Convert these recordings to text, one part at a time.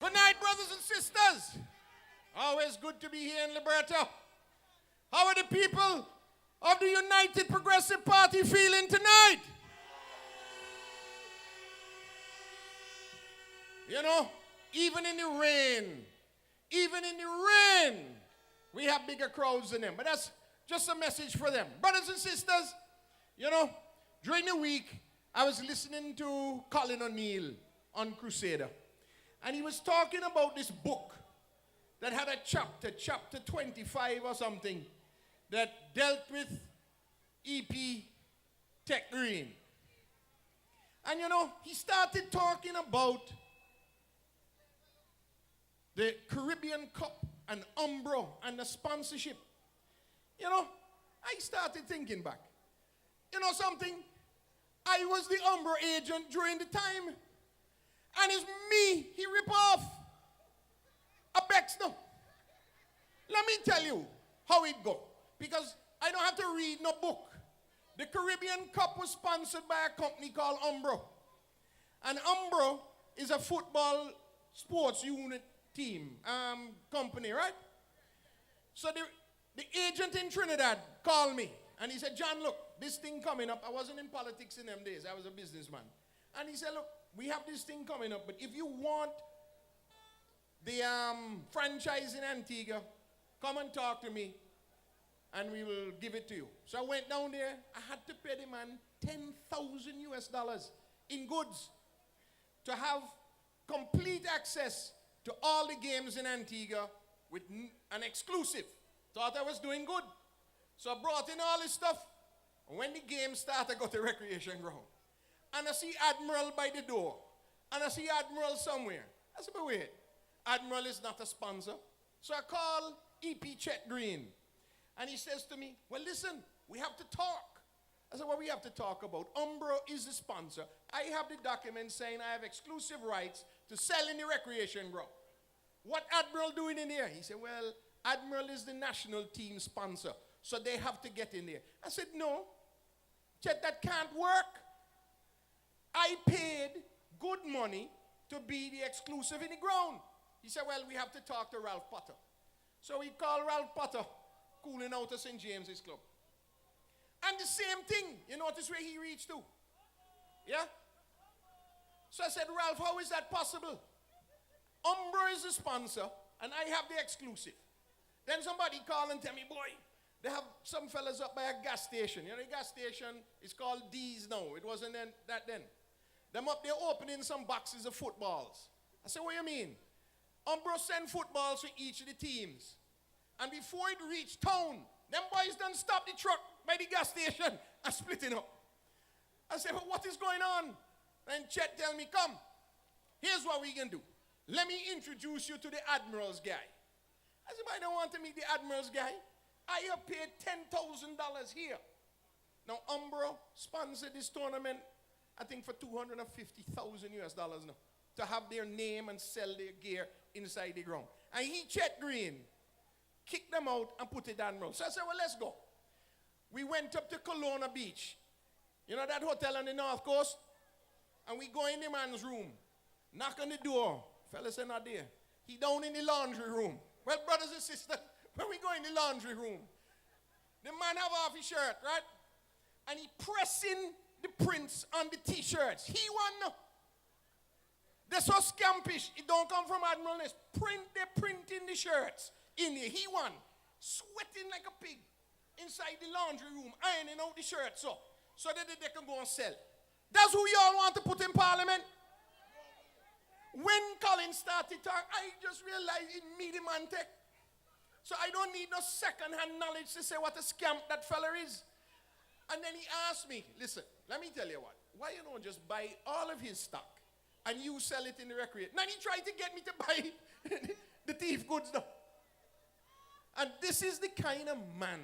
Good night, brothers and sisters. Always good to be here in Liberta. How are the people of the United Progressive Party feeling tonight? You know, even in the rain, we have bigger crowds than them. But that's just a message for them. Brothers and sisters, you know, during the week, I was listening to Colin O'Neill on Crusader. And he was talking about this book that had a chapter 25 or something, that dealt with EP Tech Green. And you know, he started talking about the Caribbean Cup and Umbro and the sponsorship. You know, I started thinking back. You know something? I was the Umbro agent during the time. And it's me he rip off. A Bexner. Let me tell you how it go. Because I don't have to read no book. The Caribbean Cup was sponsored by a company called Umbro. And Umbro is a football sports unit team, company, right? So the agent in Trinidad called me. And he said, John, look, this thing coming up. I wasn't in politics in them days. I was a businessman. And he said, look, we have this thing coming up. But if you want the franchise in Antigua, come and talk to me. And we will give it to you. So I went down there. I had to pay the man 10,000 US dollars in goods to have complete access to all the games in Antigua with an exclusive. Thought I was doing good. So I brought in all this stuff. And when the game started, I got to recreation ground. And I see Admiral by the door. And I see Admiral somewhere. I said, but wait, Admiral is not a sponsor. So I call EP Chet Green. And he says to me, well, listen, we have to talk. I said, what we have to talk about? Umbro is the sponsor. I have the document saying I have exclusive rights to sell in the recreation ground. What Admiral doing in here? He said, well, Admiral is the national team sponsor, so they have to get in there. I said, no, Chet, that can't work. I paid good money to be the exclusive in the ground. He said, well, we have to talk to Ralph Potter. So we called Ralph Potter, cooling out of St. James's Club. And the same thing, you notice where he reached to. Yeah? So I said, Ralph, how is that possible? Umbro is the sponsor, and I have the exclusive. Then somebody called and tell me, boy, they have some fellas up by a gas station. You know, the gas station is called D's now. It wasn't that then. Them up there opening some boxes of footballs. I said, what do you mean? Umbro send footballs to each of the teams. And before it reached town, them boys done stop the truck by the gas station and split it up. I said, well, what is going on? And Chet tell me, come, here's what we can do. Let me introduce you to the Admiral's guy. I said, I don't want to meet the Admiral's guy. I have paid $10,000 here. Now, Umbro sponsored this tournament, I think for 250,000 US dollars now, to have their name and sell their gear inside the ground. And he, Chet Green, kicked them out and put it Admiral. So I said, well, let's go. We went up to Kelowna Beach. You know that hotel on the north coast? And we go in the man's room, knock on the door. Fellas said, not there. He down in the laundry room. Well, brothers and sisters, when we go in the laundry room, the man have off his shirt, right? And he pressing the prints on the T-shirts. He won. They're so scampish. It don't come from Admiralness. They're printing the shirts in there. He won. Sweating like a pig inside the laundry room, ironing out the shirts so that they can go and sell. That's who y'all want to put in parliament. When Colin started talking, I just realized it me the man tech. So I don't need no second-hand knowledge to say what a scamp that fella is. And then he asked me, listen, let me tell you what. Why you don't just buy all of his stock and you sell it in the recreation? Then he tried to get me to buy the thief goods now. And this is the kind of man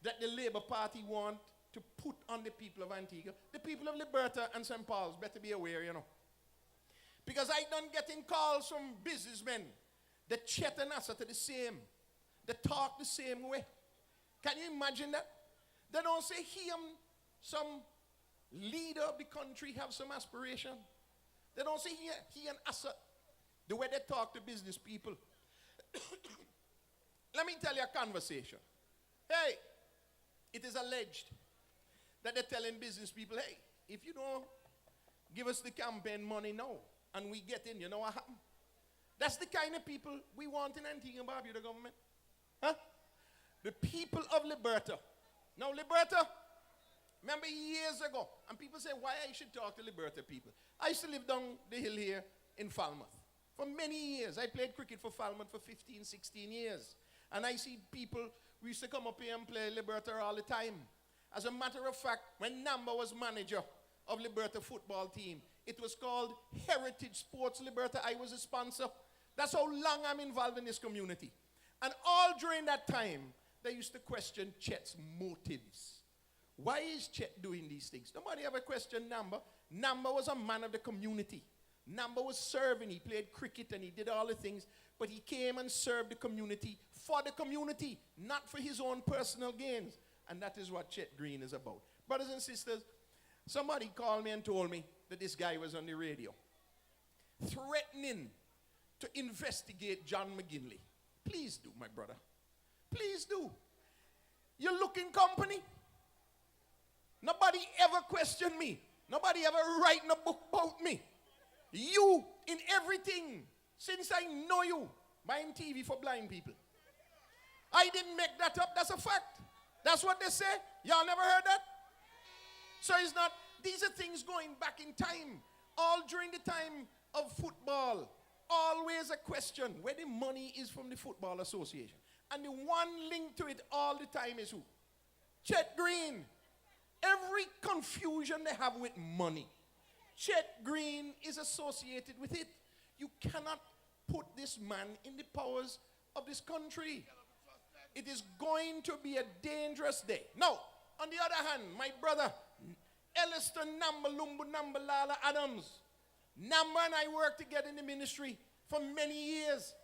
that the Labour Party want to put on the people of Antigua. The people of Liberta and St. Paul's better be aware, you know. Because I done getting calls from businessmen that chat and answer to the same. They talk the same way. Can you imagine that? They don't say some leader of the country have some aspiration. They don't say he and Asa the way they talk to business people. Let me tell you a conversation. Hey, it is alleged that they're telling business people, hey, if you don't give us the campaign money now and we get in, you know what happens? That's the kind of people we want in Antigua and Barbuda government. Huh? The people of Liberta. Now, Liberta, remember years ago, and people say, why I should talk to Liberta people? I used to live down the hill here in Falmouth. For many years, I played cricket for Falmouth for 15, 16 years. And I see people, we used to come up here and play Liberta all the time. As a matter of fact, when Namba was manager of Liberta football team, it was called Heritage Sports Liberta. I was a sponsor. That's how long I'm involved in this community. And all during that time, they used to question Chet's motives. Why is Chet doing these things? Nobody ever questioned Namba. Namba was a man of the community. Namba was serving. He played cricket and he did all the things. But he came and served the community for the community, not for his own personal gains. And that is what Chet Green is about. Brothers and sisters, somebody called me and told me that this guy was on the radio threatening to investigate John Maginley. Please do, my brother. Please do. You look in company. Nobody ever questioned me. Nobody ever writing a book about me. You in everything, since I know you, buying TV for blind people. I didn't make that up. That's a fact. That's what they say. Y'all never heard that? So it's not, these are things going back in time. All during the time of football. Always a question where the money is from the Football Association. And the one link to it all the time is who? Chet Green. Every confusion they have with money, Chet Green is associated with it. You cannot put this man in the powers of this country. It is going to be a dangerous day. Now, on the other hand, my brother, Elliston Nambalumbu Nambalala Adams. Namba and I worked together in the ministry for many years.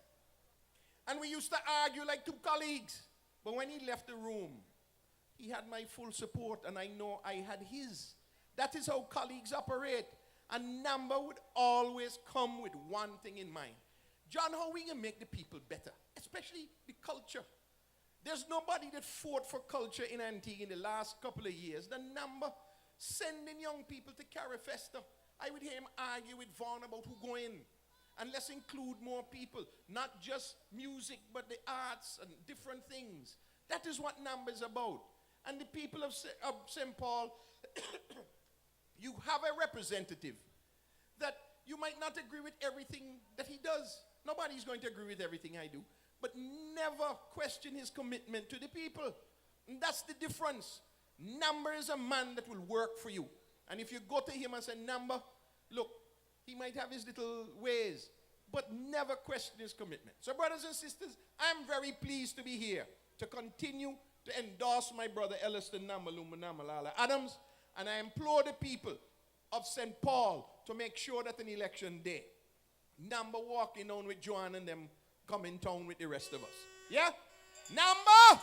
And we used to argue like two colleagues. But when he left the room, he had my full support, and I know I had his. That is how colleagues operate. And Namba would always come with one thing in mind. John, how we can make the people better, especially the culture. There's nobody that fought for culture in Antigua in the last couple of years. The Namba sending young people to Carifesta. I would hear him argue with Vaughn about who go in. And let's include more people. Not just music, but the arts and different things. That is what Namba is about. And the people of St. Paul, you have a representative that you might not agree with everything that he does. Nobody's going to agree with everything I do. But never question his commitment to the people. And that's the difference. Namba is a man that will work for you. And if you go to him and say, Namba, look, he might have his little ways, but never question his commitment. So brothers and sisters, I'm very pleased to be here to continue to endorse my brother Elliston Nambalumba Namalala Adams. And I implore the people of St. Paul to make sure that on election day, Namba walking on with Joanne and them come in town with the rest of us. Yeah? Namba!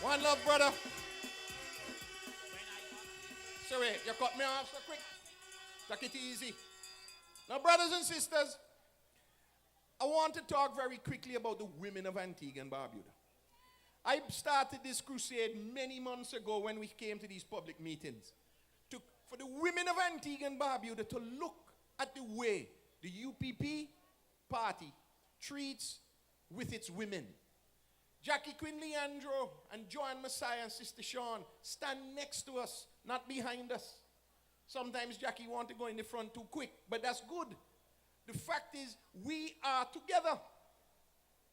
One love, brother. So wait, you cut me off so quick. Take it easy. Now, brothers and sisters, I want to talk very quickly about the women of Antigua and Barbuda. I started this crusade many months ago when we came to these public meetings for the women of Antigua and Barbuda to look at the way the UPP party treats with its women. Jackie Quinn Leandro and Joanne Messiah and Sister Sean stand next to us, not behind us. Sometimes Jackie wants to go in the front too quick, but that's good. The fact is, we are together.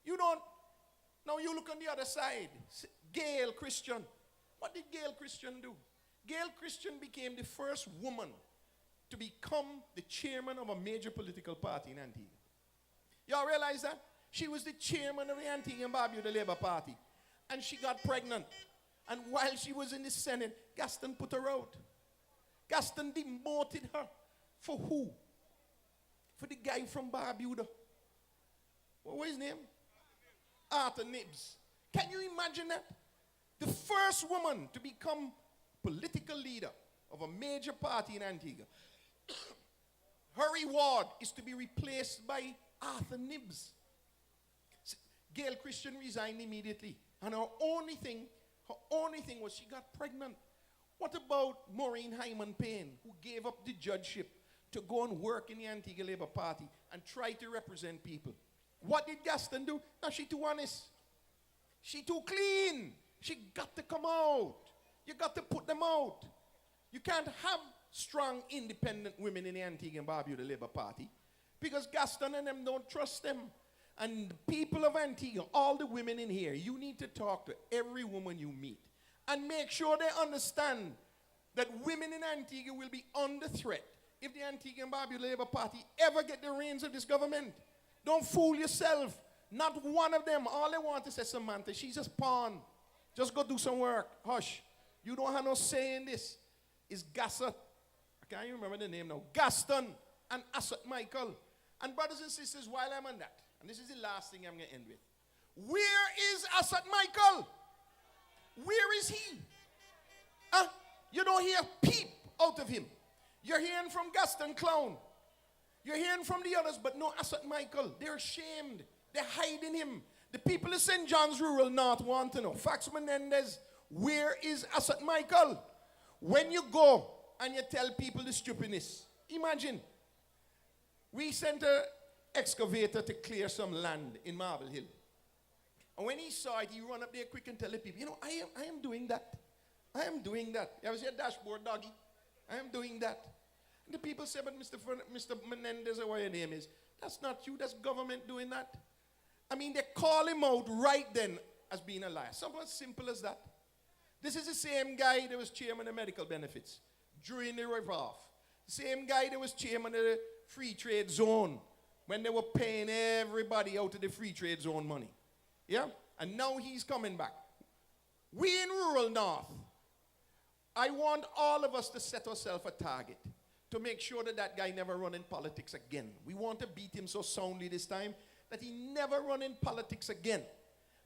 You don't. Now you look on the other side. Gail Christian. What did Gail Christian do? Gail Christian became the first woman to become the chairman of a major political party in Antigua. Y'all realize that? She was the chairman of the Antigua and Barbuda Labour Party. And she got pregnant. And while she was in the Senate, Gaston put her out. Gaston demoted her. For who? For the guy from Barbuda. What was his name? Arthur Nibbs. Can you imagine that? The first woman to become political leader of a major party in Antigua. her reward is to be replaced by Arthur Nibbs. Gail Christian resigned immediately. And her only thing was she got pregnant. What about Maureen Hyman Payne, who gave up the judgeship to go and work in the Antigua Labour Party and try to represent people? What did Gaston do? Now, she too honest. She too clean. She got to come out. You got to put them out. You can't have strong, independent women in the Antigua and Barbuda Labour Party because Gaston and them don't trust them. And the people of Antigua, all the women in here, you need to talk to every woman you meet and make sure they understand that women in Antigua will be under threat if the Antigua and Barbuda Labour Party ever get the reins of this government. Don't fool yourself. Not one of them. All they want is say, Samantha, she's just pawn. Just go do some work. Hush. You don't have no say in this. It's Gaston. I can't even remember the name now. Gaston and Assot Michael. And brothers and sisters, while I'm on that, and this is the last thing I'm going to end with. Where is Assot Michael? Where is he? You don't hear a peep out of him. You're hearing from Gaston Clown. You're hearing from the others, but no Assot Michael. They're ashamed. They're hiding him. The people of St. John's Rural North want to know. Fax Menendez, where is Assot Michael? When you go and you tell people the stupidness, imagine, we sent an excavator to clear some land in Marble Hill. And when he saw it, he run up there quick and tell the people, you know, I am doing that. I am doing that. You ever see a dashboard, doggy? I am doing that. And the people say, but Mr. Menendez, or what your name is, that's not you, that's government doing that. I mean, they call him out right then as being a liar. Something as simple as that. This is the same guy that was chairman of medical benefits during the riff-off. The same guy that was chairman of the free trade zone when they were paying everybody out of the free trade zone money. Yeah? And now he's coming back. We in rural North, I want all of us to set ourselves a target to make sure that that guy never run in politics again. We want to beat him so soundly this time that he never run in politics again.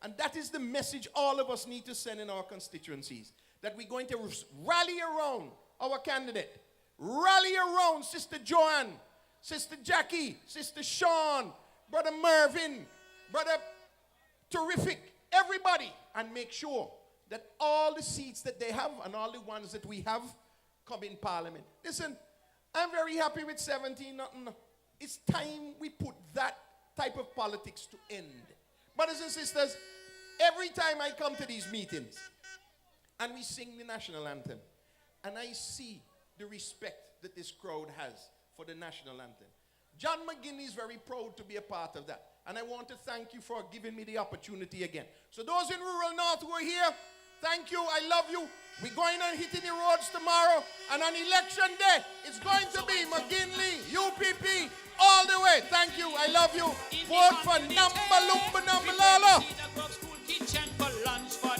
And that is the message all of us need to send in our constituencies, that we're going to rally around our candidate, rally around Sister Joanne, Sister Jackie, Sister Sean, Brother Mervyn, Brother Terrific, everybody, and make sure that all the seats that they have and all the ones that we have come in Parliament. Listen, I'm very happy with 17 nothing. It's time we put that type of politics to end. Brothers and sisters, every time I come to these meetings and we sing the national anthem and I see the respect that this crowd has for the national anthem, John Maginley is very proud to be a part of that. And I want to thank you for giving me the opportunity again. So those in rural North who are here, thank you. I love you. We're going on hitting the roads tomorrow. And on election day, it's going to be Maginley, UPP, all the way. Thank you. I love you. Vote for Namba Lumba Nambalala.